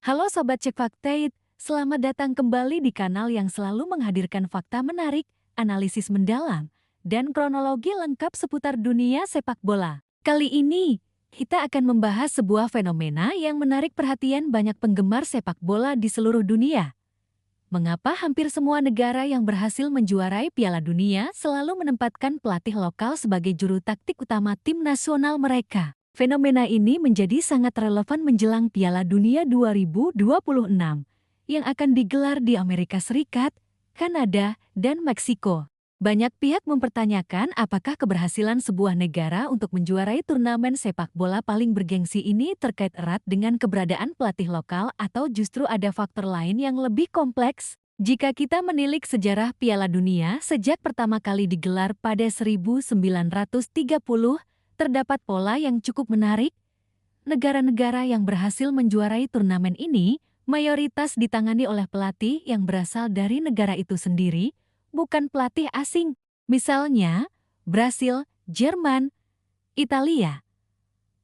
Halo Sobat Cek Fakta, selamat datang kembali di kanal yang selalu menghadirkan fakta menarik, analisis mendalam, dan kronologi lengkap seputar dunia sepak bola. Kali ini, kita akan membahas sebuah fenomena yang menarik perhatian banyak penggemar sepak bola di seluruh dunia. Mengapa hampir semua negara yang berhasil menjuarai Piala Dunia selalu menempatkan pelatih lokal sebagai juru taktik utama tim nasional mereka? Fenomena ini menjadi sangat relevan menjelang Piala Dunia 2026 yang akan digelar di Amerika Serikat, Kanada, dan Meksiko. Banyak pihak mempertanyakan apakah keberhasilan sebuah negara untuk menjuarai turnamen sepak bola paling bergengsi ini terkait erat dengan keberadaan pelatih lokal atau justru ada faktor lain yang lebih kompleks. Jika kita menilik sejarah Piala Dunia sejak pertama kali digelar pada 1930, terdapat pola yang cukup menarik. Negara-negara yang berhasil menjuarai turnamen ini mayoritas ditangani oleh pelatih yang berasal dari negara itu sendiri, bukan pelatih asing. Misalnya, Brasil, Jerman, Italia,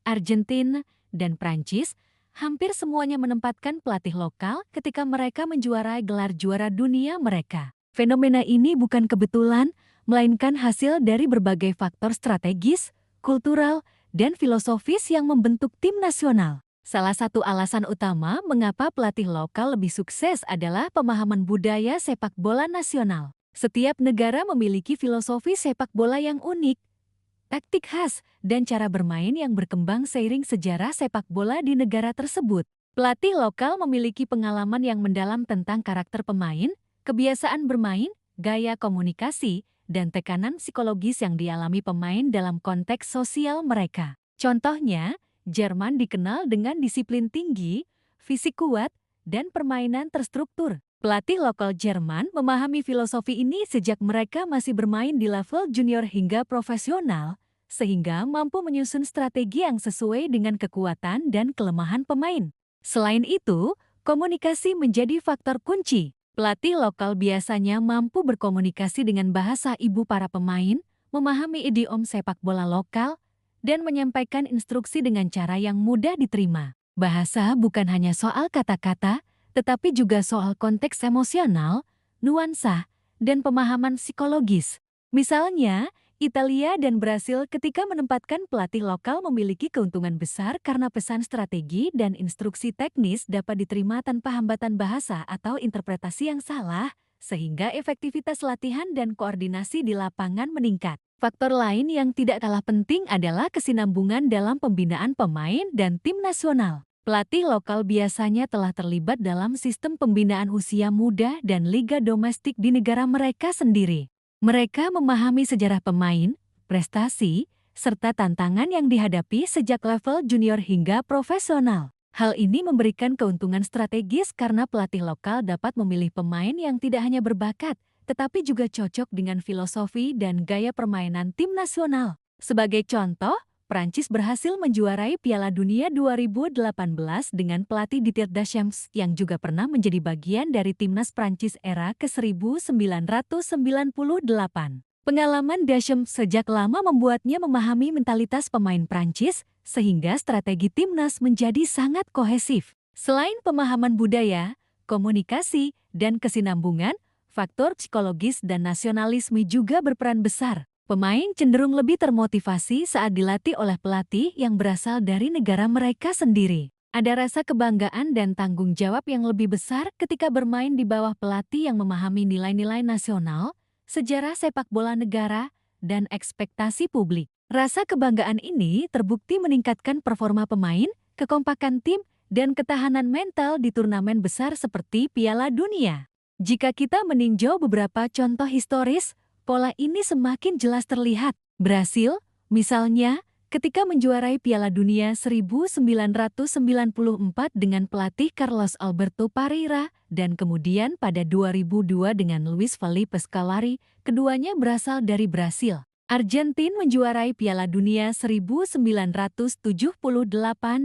Argentina, dan Prancis hampir semuanya menempatkan pelatih lokal ketika mereka menjuarai gelar juara dunia mereka. Fenomena ini bukan kebetulan, melainkan hasil dari berbagai faktor strategis, kultural, dan filosofis yang membentuk tim nasional. Salah satu alasan utama mengapa pelatih lokal lebih sukses adalah pemahaman budaya sepak bola nasional. Setiap negara memiliki filosofi sepak bola yang unik, taktik khas, dan cara bermain yang berkembang seiring sejarah sepak bola di negara tersebut. Pelatih lokal memiliki pengalaman yang mendalam tentang karakter pemain, kebiasaan bermain, gaya komunikasi, dan tekanan psikologis yang dialami pemain dalam konteks sosial mereka. Contohnya, Jerman dikenal dengan disiplin tinggi, fisik kuat, dan permainan terstruktur. Pelatih lokal Jerman memahami filosofi ini sejak mereka masih bermain di level junior hingga profesional, sehingga mampu menyusun strategi yang sesuai dengan kekuatan dan kelemahan pemain. Selain itu, komunikasi menjadi faktor kunci. Pelatih lokal biasanya mampu berkomunikasi dengan bahasa ibu para pemain, memahami idiom sepak bola lokal, dan menyampaikan instruksi dengan cara yang mudah diterima. Bahasa bukan hanya soal kata-kata, tetapi juga soal konteks emosional, nuansa, dan pemahaman psikologis. Misalnya, Italia dan Brasil ketika menempatkan pelatih lokal memiliki keuntungan besar karena pesan strategi dan instruksi teknis dapat diterima tanpa hambatan bahasa atau interpretasi yang salah, sehingga efektivitas latihan dan koordinasi di lapangan meningkat. Faktor lain yang tidak kalah penting adalah kesinambungan dalam pembinaan pemain dan tim nasional. Pelatih lokal biasanya telah terlibat dalam sistem pembinaan usia muda dan liga domestik di negara mereka sendiri. Mereka memahami sejarah pemain, prestasi, serta tantangan yang dihadapi sejak level junior hingga profesional. Hal ini memberikan keuntungan strategis karena pelatih lokal dapat memilih pemain yang tidak hanya berbakat, tetapi juga cocok dengan filosofi dan gaya permainan tim nasional. Sebagai contoh, Prancis berhasil menjuarai Piala Dunia 2018 dengan pelatih Didier Deschamps yang juga pernah menjadi bagian dari timnas Prancis era ke-1998. Pengalaman Deschamps sejak lama membuatnya memahami mentalitas pemain Prancis, sehingga strategi timnas menjadi sangat kohesif. Selain pemahaman budaya, komunikasi, dan kesinambungan, faktor psikologis dan nasionalisme juga berperan besar. Pemain cenderung lebih termotivasi saat dilatih oleh pelatih yang berasal dari negara mereka sendiri. Ada rasa kebanggaan dan tanggung jawab yang lebih besar ketika bermain di bawah pelatih yang memahami nilai-nilai nasional, sejarah sepak bola negara, dan ekspektasi publik. Rasa kebanggaan ini terbukti meningkatkan performa pemain, kekompakan tim, dan ketahanan mental di turnamen besar seperti Piala Dunia. Jika kita meninjau beberapa contoh historis, pola ini semakin jelas terlihat. Brasil, misalnya, ketika menjuarai Piala Dunia 1994 dengan pelatih Carlos Alberto Parreira dan kemudian pada 2002 dengan Luis Felipe Scolari, keduanya berasal dari Brasil. Argentina menjuarai Piala Dunia 1978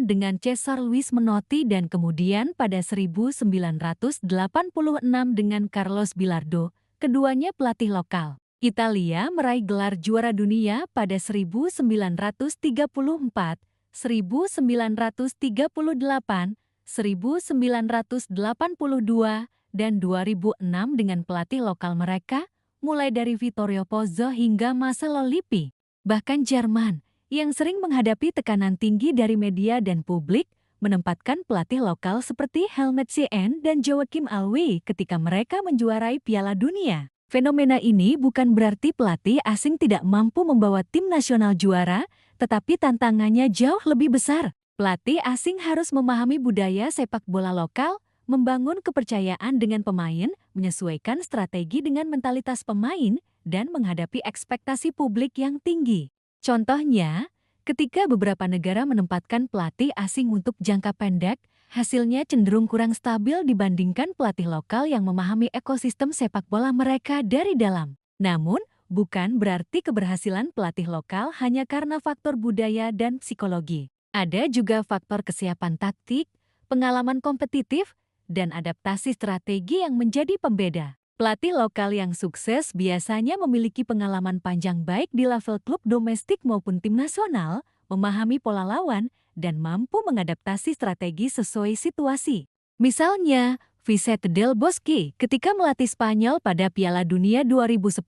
dengan Cesar Luis Menotti dan kemudian pada 1986 dengan Carlos Bilardo, keduanya pelatih lokal. Italia meraih gelar juara dunia pada 1934, 1938, 1982 dan 2006 dengan pelatih lokal mereka, mulai dari Vittorio Pozzo hingga Marcelo Lippi. Bahkan Jerman, yang sering menghadapi tekanan tinggi dari media dan publik, menempatkan pelatih lokal seperti Helmut Schön dan Joachim Alwi ketika mereka menjuarai Piala Dunia. Fenomena ini bukan berarti pelatih asing tidak mampu membawa tim nasional juara, tetapi tantangannya jauh lebih besar. Pelatih asing harus memahami budaya sepak bola lokal, membangun kepercayaan dengan pemain, menyesuaikan strategi dengan mentalitas pemain, dan menghadapi ekspektasi publik yang tinggi. Contohnya, ketika beberapa negara menempatkan pelatih asing untuk jangka pendek, hasilnya cenderung kurang stabil dibandingkan pelatih lokal yang memahami ekosistem sepak bola mereka dari dalam. Namun, bukan berarti keberhasilan pelatih lokal hanya karena faktor budaya dan psikologi. Ada juga faktor kesiapan taktik, pengalaman kompetitif, dan adaptasi strategi yang menjadi pembeda. Pelatih lokal yang sukses biasanya memiliki pengalaman panjang baik di level klub domestik maupun tim nasional, memahami pola lawan, dan mampu mengadaptasi strategi sesuai situasi. Misalnya, Vicente Del Bosque ketika melatih Spanyol pada Piala Dunia 2010,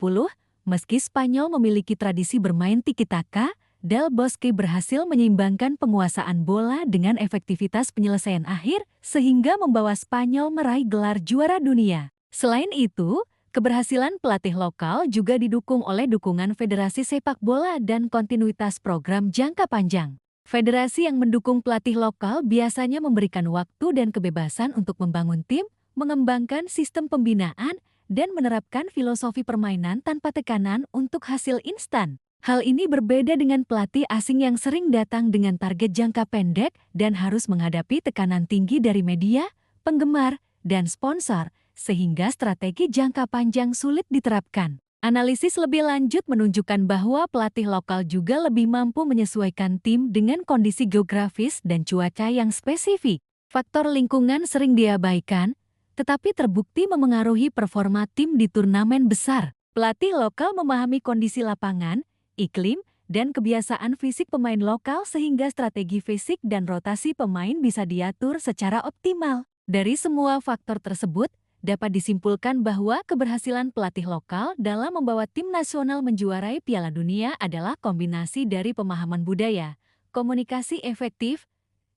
meski Spanyol memiliki tradisi bermain tiki-taka, Del Bosque berhasil menyeimbangkan penguasaan bola dengan efektivitas penyelesaian akhir sehingga membawa Spanyol meraih gelar juara dunia. Selain itu, keberhasilan pelatih lokal juga didukung oleh dukungan federasi sepak bola dan kontinuitas program jangka panjang. Federasi yang mendukung pelatih lokal biasanya memberikan waktu dan kebebasan untuk membangun tim, mengembangkan sistem pembinaan, dan menerapkan filosofi permainan tanpa tekanan untuk hasil instan. Hal ini berbeda dengan pelatih asing yang sering datang dengan target jangka pendek dan harus menghadapi tekanan tinggi dari media, penggemar, dan sponsor, sehingga strategi jangka panjang sulit diterapkan. Analisis lebih lanjut menunjukkan bahwa pelatih lokal juga lebih mampu menyesuaikan tim dengan kondisi geografis dan cuaca yang spesifik. Faktor lingkungan sering diabaikan, tetapi terbukti memengaruhi performa tim di turnamen besar. Pelatih lokal memahami kondisi lapangan, iklim, dan kebiasaan fisik pemain lokal sehingga strategi fisik dan rotasi pemain bisa diatur secara optimal. Dari semua faktor tersebut, dapat disimpulkan bahwa keberhasilan pelatih lokal dalam membawa tim nasional menjuarai Piala Dunia adalah kombinasi dari pemahaman budaya, komunikasi efektif,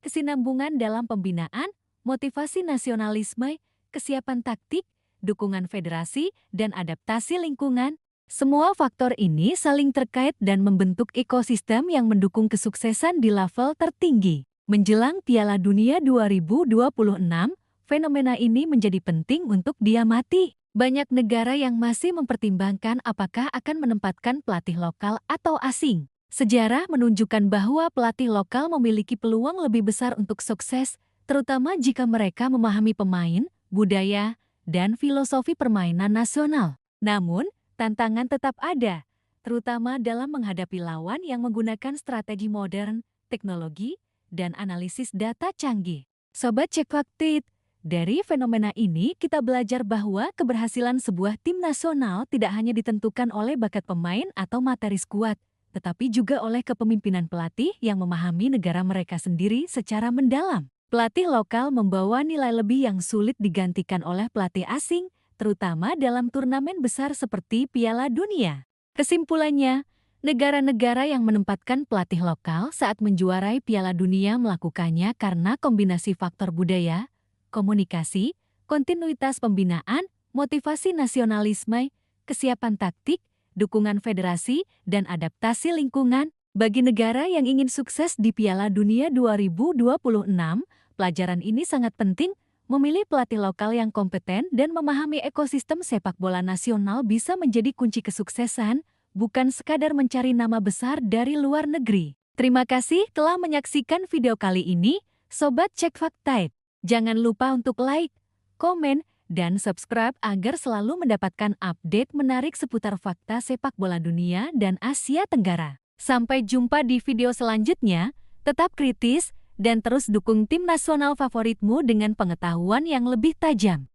kesinambungan dalam pembinaan, motivasi nasionalisme, kesiapan taktik, dukungan federasi, dan adaptasi lingkungan. Semua faktor ini saling terkait dan membentuk ekosistem yang mendukung kesuksesan di level tertinggi. Menjelang Piala Dunia 2026, fenomena ini menjadi penting untuk diamati. Banyak negara yang masih mempertimbangkan apakah akan menempatkan pelatih lokal atau asing. Sejarah menunjukkan bahwa pelatih lokal memiliki peluang lebih besar untuk sukses, terutama jika mereka memahami pemain, budaya, dan filosofi permainan nasional. Namun, tantangan tetap ada, terutama dalam menghadapi lawan yang menggunakan strategi modern, teknologi, dan analisis data canggih. Sobat Cek Faktit, dari fenomena ini kita belajar bahwa keberhasilan sebuah tim nasional tidak hanya ditentukan oleh bakat pemain atau materi skuad, tetapi juga oleh kepemimpinan pelatih yang memahami negara mereka sendiri secara mendalam. Pelatih lokal membawa nilai lebih yang sulit digantikan oleh pelatih asing, terutama dalam turnamen besar seperti Piala Dunia. Kesimpulannya, negara-negara yang menempatkan pelatih lokal saat menjuarai Piala Dunia melakukannya karena kombinasi faktor budaya, komunikasi, kontinuitas pembinaan, motivasi nasionalisme, kesiapan taktik, dukungan federasi, dan adaptasi lingkungan. Bagi negara yang ingin sukses di Piala Dunia 2026, pelajaran ini sangat penting. Memilih pelatih lokal yang kompeten dan memahami ekosistem sepak bola nasional bisa menjadi kunci kesuksesan, bukan sekadar mencari nama besar dari luar negeri. Terima kasih telah menyaksikan video kali ini, Sobat Cek Faktit. Jangan lupa untuk like, komen, dan subscribe agar selalu mendapatkan update menarik seputar fakta sepak bola dunia dan Asia Tenggara. Sampai jumpa di video selanjutnya, tetap kritis, dan terus dukung tim nasional favoritmu dengan pengetahuan yang lebih tajam.